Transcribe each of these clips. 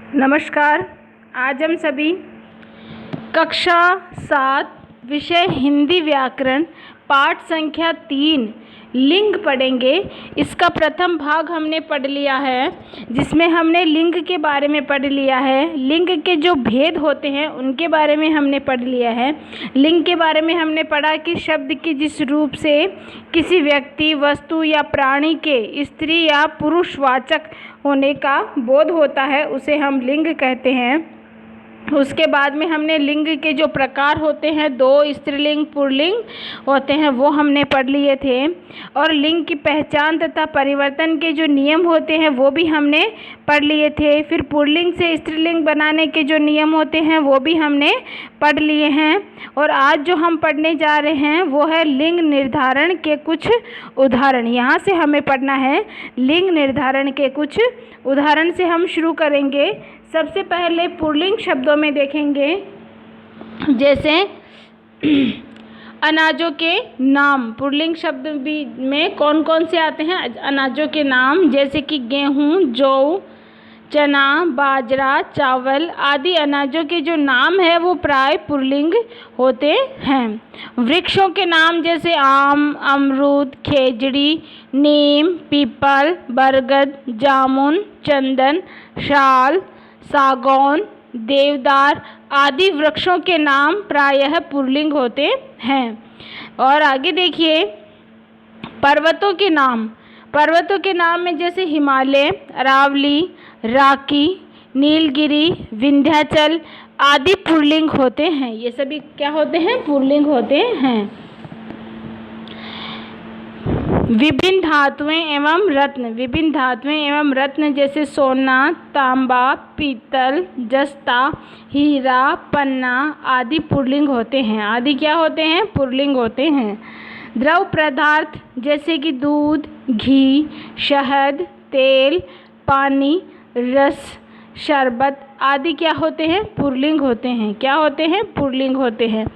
नमस्कार। आज हम सभी कक्षा 7 विषय हिंदी व्याकरण पाठ संख्या 3 लिंग पढ़ेंगे। इसका प्रथम भाग हमने पढ़ लिया है, जिसमें हमने लिंग के बारे में पढ़ लिया है। लिंग के जो भेद होते हैं उनके बारे में हमने पढ़ लिया है। लिंग के बारे में हमने पढ़ा कि शब्द की जिस रूप से किसी व्यक्ति, वस्तु या प्राणी के स्त्री या पुरुषवाचक होने का बोध होता है उसे हम लिंग कहते हैं। उसके बाद में हमने लिंग के जो प्रकार होते हैं, 2 स्त्रीलिंग पुल्लिंग होते हैं, वो हमने पढ़ लिए थे। और लिंग की पहचान तथा परिवर्तन के जो नियम होते हैं वो भी हमने पढ़ लिए थे। फिर पुल्लिंग से स्त्रीलिंग बनाने के जो नियम होते हैं वो भी हमने पढ़ लिए हैं। और आज जो हम पढ़ने जा रहे हैं वो है लिंग निर्धारण के कुछ उदाहरण। यहाँ से हमें पढ़ना है लिंग निर्धारण के कुछ उदाहरण से हम शुरू करेंगे। सबसे पहले पुल्लिंग शब्दों में देखेंगे, जैसे अनाजों के नाम। पुल्लिंग शब्द भी में कौन कौन से आते हैं अनाजों के नाम, जैसे कि गेहूँ, जौ, चना, बाजरा, चावल आदि अनाजों के जो नाम है वो प्राय पुल्लिंग होते हैं। वृक्षों के नाम जैसे आम, अमरूद, खेजड़ी, नीम, पीपल, बरगद, जामुन, चंदन, शाल, सागौन, देवदार आदि वृक्षों के नाम प्रायः पुल्लिंग होते हैं। और आगे देखिए पर्वतों के नाम। पर्वतों के नाम में जैसे हिमालय, अरावली, राकी, नीलगिरी, विंध्याचल आदि पुल्लिंग होते हैं। ये सभी क्या होते हैं? पुल्लिंग होते हैं। विभिन्न धातुएं एवं रत्न। विभिन्न धातुएं एवं रत्न जैसे सोना, तांबा, पीतल, जस्ता, हीरा, पन्ना आदि पुल्लिंग होते हैं। आदि क्या होते हैं? पुल्लिंग होते हैं। द्रव पदार्थ जैसे कि दूध, घी, शहद, तेल, पानी, रस, शरबत आदि क्या होते हैं? पुल्लिंग होते हैं। क्या होते हैं? पुल्लिंग होते हैं।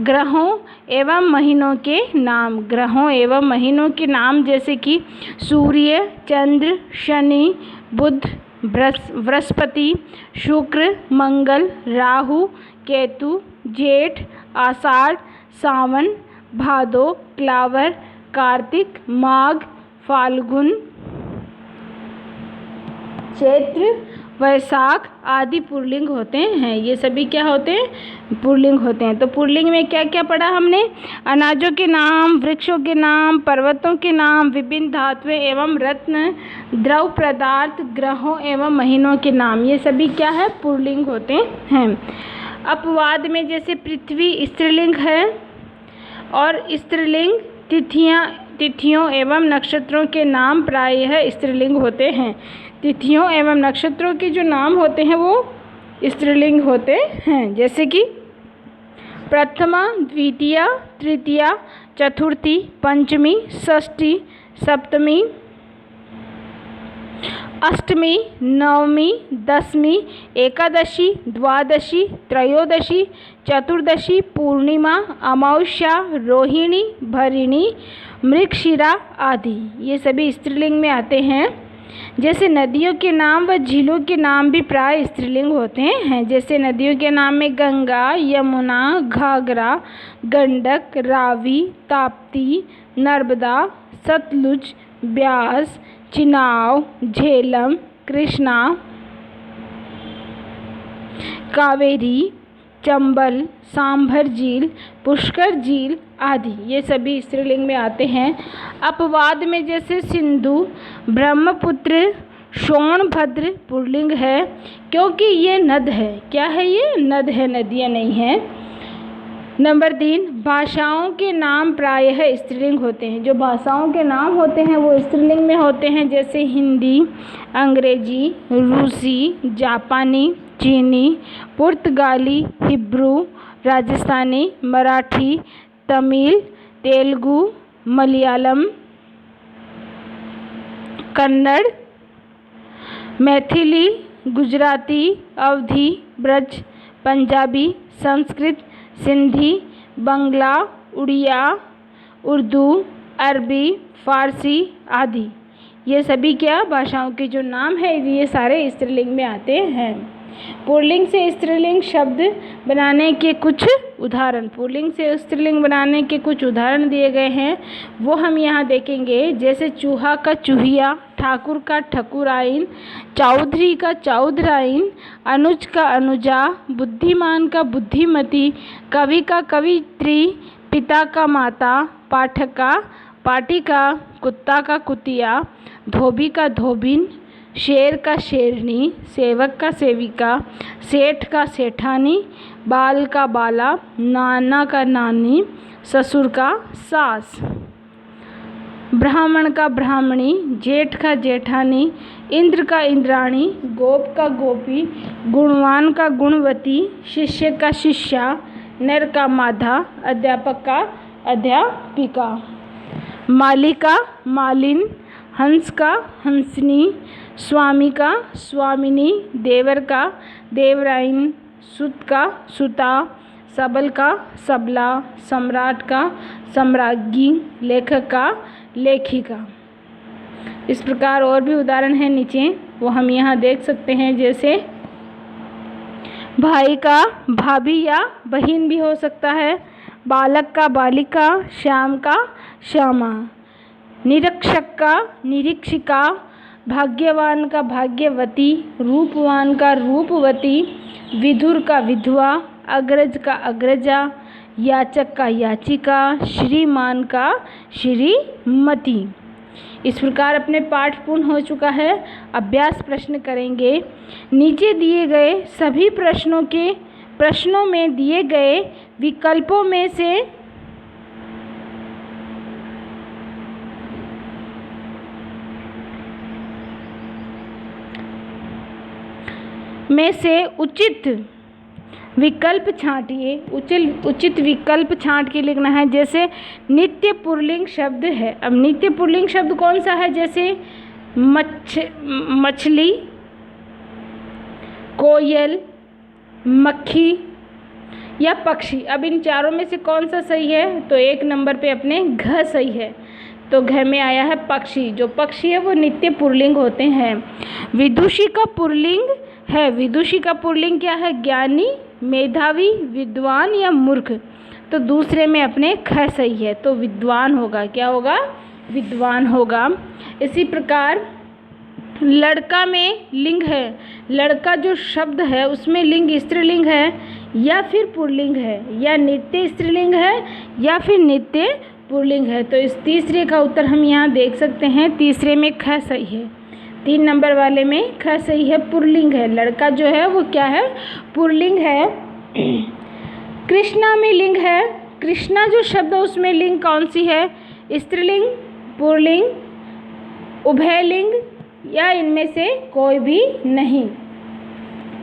ग्रहों एवं महीनों के नाम। ग्रहों एवं महीनों के नाम जैसे कि सूर्य, चंद्र, शनि, बुध, बृहस्पति, शुक्र, मंगल, राहु, केतु, जेठ, आषाढ़, सावन, भादो, क्लावर, कार्तिक, माघ, फाल्गुन, चैत्र, वैशाख आदि पुल्लिंग होते हैं। ये सभी क्या होते हैं? पुल्लिंग होते हैं। तो पुल्लिंग में क्या क्या पढ़ा हमने? अनाजों के नाम, वृक्षों के नाम, पर्वतों के नाम, विभिन्न धातुएं एवं रत्न, द्रव पदार्थ, ग्रहों एवं महीनों के नाम। ये सभी क्या है? पुल्लिंग होते हैं। अपवाद में जैसे पृथ्वी स्त्रीलिंग है और स्त्रीलिंग तिथियों एवं नक्षत्रों के नाम प्रायः स्त्रीलिंग होते हैं। तिथियों एवं नक्षत्रों के जो नाम होते हैं वो स्त्रीलिंग होते हैं, जैसे कि प्रथमा, द्वितीया, तृतीया, चतुर्थी, पंचमी, षष्ठी, सप्तमी, अष्टमी, नवमी, दशमी, एकादशी, द्वादशी, त्रयोदशी, चतुर्दशी, पूर्णिमा, अमावस्या, रोहिणी, भरिणी, मृगशिरा आदि ये सभी स्त्रीलिंग में आते हैं। जैसे नदियों के नाम व झीलों के नाम भी प्राय स्त्रीलिंग होते हैं। जैसे नदियों के नाम में गंगा, यमुना, घाघरा, गंडक, रावी, ताप्ती, नर्मदा, सतलुज, ब्यास, चिनाब, झेलम, कृष्णा, कावेरी, चंबल, सांभर झील, पुष्कर झील आदि ये सभी स्त्रीलिंग में आते हैं। अपवाद में जैसे सिंधु, ब्रह्मपुत्र, सोनभद्र पुल्लिंग है, क्योंकि ये नद है। क्या है? ये नद है, नदियाँ नहीं हैं। नंबर 3 भाषाओं के नाम प्रायः स्त्रीलिंग होते हैं। जो भाषाओं के नाम होते हैं वो स्त्रीलिंग में होते हैं, जैसे हिंदी, अंग्रेजी, रूसी, जापानी, चीनी, पुर्तगाली, हिब्रू, राजस्थानी, मराठी, तमिल, तेलुगु, मलयालम, कन्नड़, मैथिली, गुजराती, अवधी, ब्रज, पंजाबी, संस्कृत, सिंधी, बंगला, उड़िया, उर्दू, अरबी, फारसी आदि ये सभी क्या भाषाओं के जो नाम है ये सारे स्त्रीलिंग में आते हैं। पुल्लिंग से स्त्रीलिंग शब्द बनाने के कुछ उदाहरण, पुल्लिंग से स्त्रीलिंग बनाने के कुछ उदाहरण दिए गए हैं, वो हम यहाँ देखेंगे। जैसे चूहा का चूहिया, ठाकुर का ठकुराइन, चौधरी का चौधराइन, अनुज का अनुजा, बुद्धिमान का बुद्धिमती, कवि का कवित्री, पिता का माता, पाठक का पाठिका, कुत्ता का कुतिया, धोबी का धोबिन, शेर का शेरनी, सेवक का सेविका, सेठ का सेठानी, बाल का बाला, नाना का नानी, ससुर का सास, ब्राह्मण का ब्राह्मणी, जेठ का जेठानी, इंद्र का इंद्राणी, गोप का गोपी, गुणवान का गुणवती, शिष्य का शिष्या, नर का माधा, अध्यापक का अध्यापिका, माली का मालिन, हंस का हंसनी, स्वामी का स्वामिनी, देवर का देवराइन, सुत का सुता, सबल का सबला, सम्राट का सम्राज्ञी, लेखक का लेखिका। इस प्रकार और भी उदाहरण हैं नीचे, वो हम यहाँ देख सकते हैं। जैसे भाई का भाभी या बहन भी हो सकता है, बालक का बालिका, श्याम का श्यामा, निरीक्षक का निरीक्षिका, भाग्यवान का भाग्यवती, रूपवान का रूपवती, विधुर का विधवा, अग्रज का अग्रजा, याचक का याचिका, श्रीमान का श्रीमती। इस प्रकार अपने पाठ पूर्ण हो चुका है। अभ्यास प्रश्न करेंगे। नीचे दिए गए सभी प्रश्नों में दिए गए विकल्पों में से उचित विकल्प छांटिए। उचित विकल्प छांट के लिखना है। जैसे नित्य पुल्लिंग शब्द है। अब नित्य पुल्लिंग शब्द कौन सा है? जैसे मछली, कोयल, मक्खी या पक्षी। अब इन चारों में से कौन सा सही है? तो एक नंबर पे अपने घ सही है। तो घ में आया है पक्षी। जो पक्षी है वो नित्य पुल्लिंग होते हैं। विदुषी का पुल्लिंग है। विदुषी का पुल्लिंग क्या है? ज्ञानी, मेधावी, विद्वान या मूर्ख। तो दूसरे में अपने ख सही है, तो विद्वान होगा। क्या होगा? विद्वान होगा। इसी प्रकार लड़का में लिंग है। लड़का जो शब्द है उसमें लिंग स्त्रीलिंग है या फिर पुल्लिंग है, या नित्य स्त्रीलिंग है या फिर नित्य पुल्लिंग है। तो इस तीसरे का उत्तर हम यहाँ देख सकते हैं। तीसरे में ख सही है। 3 नंबर वाले में ख सही है, पुल्लिंग है। लड़का जो है वो क्या है? पुल्लिंग है। कृष्णा में लिंग है। कृष्णा जो शब्द है उसमें लिंग कौन सी है? स्त्रीलिंग, पुल्लिंग, उभयलिंग या इनमें से कोई भी नहीं।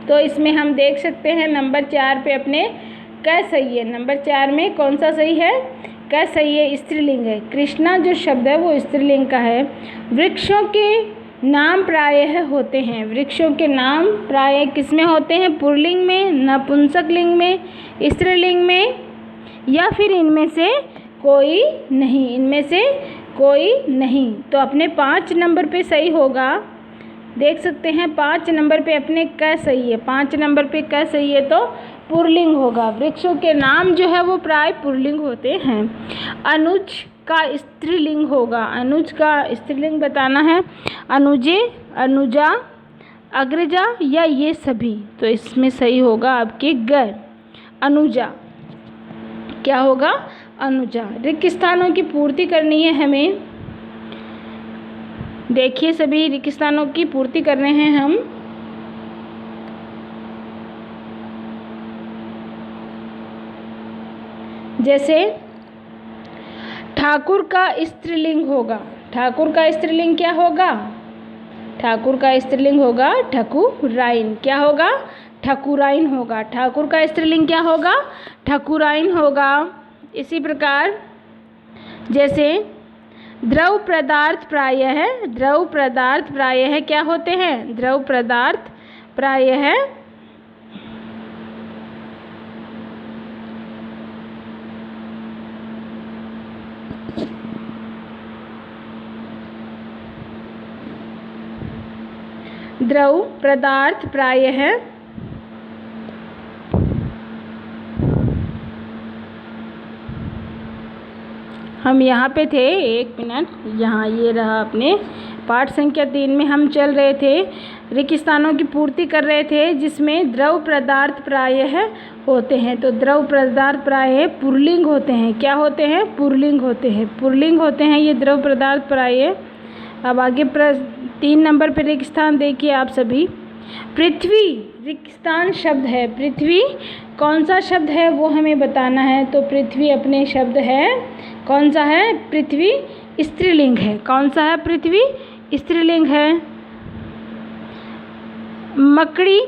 तो इसमें हम देख सकते हैं नंबर 4 पे अपने क सही है। नंबर 4 में कौन सा सही है? क सही है, स्त्रीलिंग है। कृष्णा जो शब्द है वो स्त्रीलिंग का है। वृक्षों के नाम प्रायः होते हैं। वृक्षों के नाम प्रायः किसमें होते हैं? पुल्लिंग में, नपुंसक लिंग में, स्त्रीलिंग में, या फिर इनमें से कोई नहीं। इनमें से कोई नहीं। तो अपने 5 नंबर पे सही होगा। देख सकते हैं 5 नंबर पे अपने क सही है। 5 नंबर पे क सही है तो पुल्लिंग होगा। वृक्षों के नाम जो है वो प्राय पुल्लिंग होते हैं। अनुज का स्त्रीलिंग होगा। अनुज का स्त्रीलिंग बताना है। अनुजे, अनुजा, अग्रजा या ये सभी। तो इसमें सही होगा आपके ग, अनुजा। क्या होगा? अनुजा। रिक्त स्थानों की पूर्ति करनी है हमें। देखिए सभी रिक्त स्थानों की पूर्ति कर रहे हैं हम। जैसे ठाकुर का स्त्रीलिंग होगा। ठाकुर का स्त्रीलिंग क्या होगा? ठाकुर का स्त्रीलिंग होगा ठकुराइन। क्या होगा? ठकुराइन होगा। ठाकुर का स्त्रीलिंग क्या होगा? ठकुराइन होगा। इसी प्रकार जैसे द्रव पदार्थ प्रायः है। द्रव पदार्थ प्रायः क्या होते हैं? द्रव पदार्थ प्रायः द्रव पदार्थ प्रायः हम यहाँ पे थे, 1 मिनट, यहाँ ये रहा अपने पाठ संख्या 3 में हम चल रहे थे, रिक्त स्थानों की पूर्ति कर रहे थे जिसमें द्रव पदार्थ प्रायः होते हैं। तो द्रव पदार्थ प्रायः पुल्लिंग होते हैं। क्या होते हैं? पुल्लिंग होते हैं। पुल्लिंग होते हैं ये द्रव पदार्थ प्रायः। अब आगे 3 नंबर पर रिक्त स्थान देखिए आप सभी। पृथ्वी रिक्त स्थान शब्द है। पृथ्वी कौन सा शब्द है वो हमें बताना है। तो पृथ्वी अपने शब्द है, कौन सा है? पृथ्वी स्त्रीलिंग है। कौन सा है? पृथ्वी स्त्रीलिंग है। मकड़ी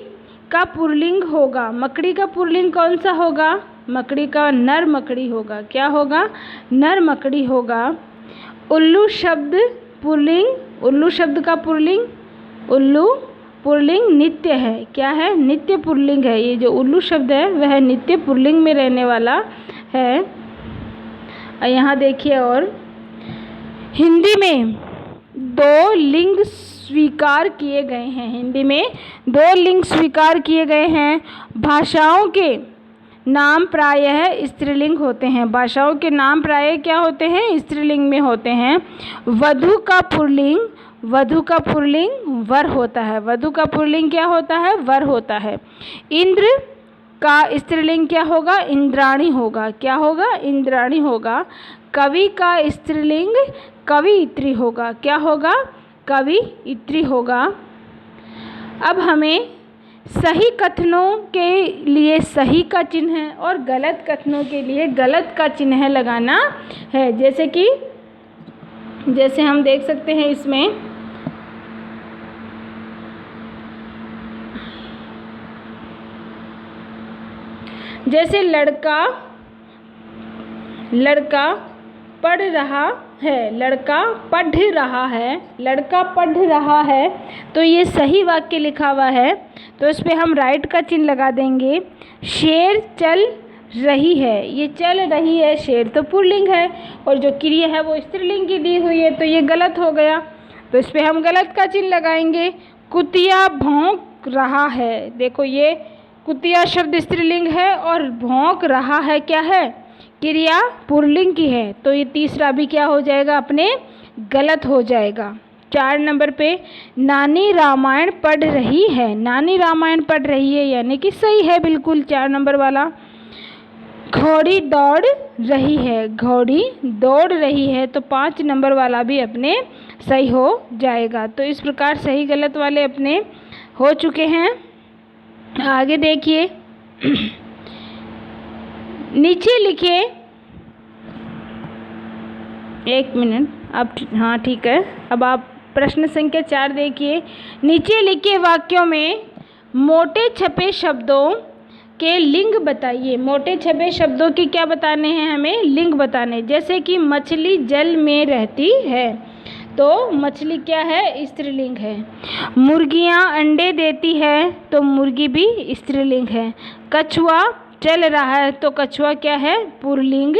का पुल्लिंग होगा। मकड़ी का पुल्लिंग कौन सा होगा? मकड़ी का नर मकड़ी होगा। क्या होगा? नर मकड़ी होगा। उल्लू शब्द पुल्लिंग, उल्लू शब्द का पुल्लिंग, उल्लू पुल्लिंग नित्य है। क्या है? नित्य पुल्लिंग है। ये जो उल्लू शब्द है वह नित्य पुल्लिंग में रहने वाला है। यहाँ देखिए, और हिंदी में 2 लिंग स्वीकार किए गए हैं। हिंदी में 2 लिंग स्वीकार किए गए हैं। भाषाओं के नाम प्रायः स्त्रीलिंग होते हैं। भाषाओं के नाम प्रायः क्या होते हैं? स्त्रीलिंग में होते हैं। वधु का पुल्लिंग, वधु का पुल्लिंग वर होता है। वधु का पुल्लिंग क्या होता है? वर होता है। इंद्र का स्त्रीलिंग क्या होगा? इंद्राणी होगा। क्या होगा? इंद्राणी होगा। कवि का स्त्रीलिंग कवियत्री होगा। क्या होगा? कवियत्री होगा। अब हमें सही कथनों के लिए सही का चिन्ह और गलत कथनों के लिए गलत का चिन्ह लगाना है। जैसे हम देख सकते हैं इसमें, जैसे लड़का पढ़ रहा है, लड़का पढ़ रहा है, लड़का पढ़ रहा है, तो ये सही वाक्य लिखा हुआ है, तो इस पर हम राइट का चिन्ह लगा देंगे। शेर चल रही है, ये चल रही है, शेर तो पुल्लिंग है और जो क्रिया है वो स्त्रीलिंग की दी हुई है, तो ये गलत हो गया, तो इस पर हम गलत का चिन्ह लगाएंगे। कुतिया भौंक रहा है, देखो ये कुतिया शब्द स्त्रीलिंग है और भौंक रहा है क्या है? क्रिया पुल्लिंग की है, तो ये तीसरा भी क्या हो जाएगा? अपने गलत हो जाएगा। 4 नंबर पे नानी रामायण पढ़ रही है, नानी रामायण पढ़ रही है यानी कि सही है बिल्कुल 4 नंबर वाला। घोड़ी दौड़ रही है, घोड़ी दौड़ रही है, तो 5 नंबर वाला भी अपने सही हो जाएगा। तो इस प्रकार सही गलत वाले अपने हो चुके हैं। आगे देखिए, नीचे लिखे, 1 मिनट, अब हाँ ठीक है। अब आप प्रश्न संख्या 4 देखिए। नीचे लिखे वाक्यों में मोटे छपे शब्दों के लिंग बताइए। मोटे छपे शब्दों की क्या बताने हैं? हमें लिंग बताने। जैसे कि मछली जल में रहती है, तो मछली क्या है? स्त्रीलिंग है। मुर्गियां अंडे देती है, तो मुर्गी भी स्त्रीलिंग है। कछुआ चल रहा है, तो कछुआ क्या है? पुल्लिंग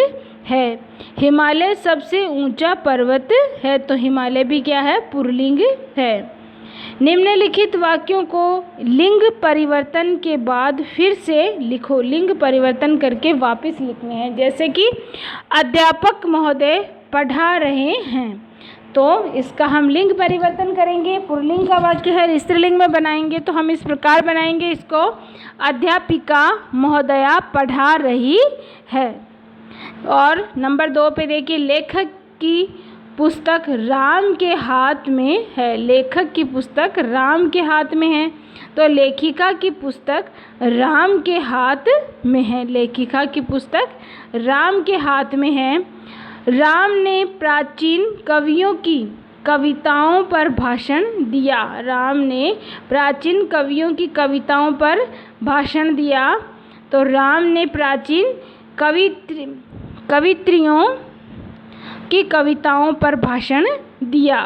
है। हिमालय सबसे ऊंचा पर्वत है, तो हिमालय भी क्या है? पुल्लिंग है। निम्नलिखित वाक्यों को लिंग परिवर्तन के बाद फिर से लिखो। लिंग परिवर्तन करके वापस लिखने हैं। जैसे कि अध्यापक महोदय पढ़ा रहे हैं, तो इसका हम लिंग परिवर्तन करेंगे। पुल्लिंग का वाक्य है, स्त्रीलिंग में बनाएंगे, तो हम इस प्रकार बनाएंगे इसको, अध्यापिका महोदया पढ़ा रही है। और नंबर 2 पे देखिए, लेखक की पुस्तक राम के हाथ में है, लेखक की पुस्तक राम के हाथ में है, तो लेखिका की पुस्तक राम के हाथ में है, लेखिका की पुस्तक राम के हाथ में है। राम ने प्राचीन कवियों की कविताओं पर भाषण दिया, राम ने प्राचीन कवियों की कविताओं पर भाषण दिया, तो राम ने प्राचीन कवित्रियों की कविताओं पर भाषण दिया।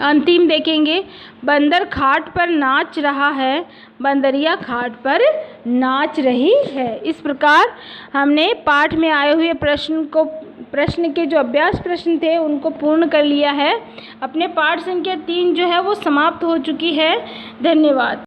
अंतिम देखेंगे, बंदर खाट पर नाच रहा है, बंदरिया खाट पर नाच रही है। इस प्रकार हमने पाठ में आए हुए प्रश्न के जो अभ्यास प्रश्न थे उनको पूर्ण कर लिया है। अपने पाठ संख्या 3 जो है वो समाप्त हो चुकी है। धन्यवाद।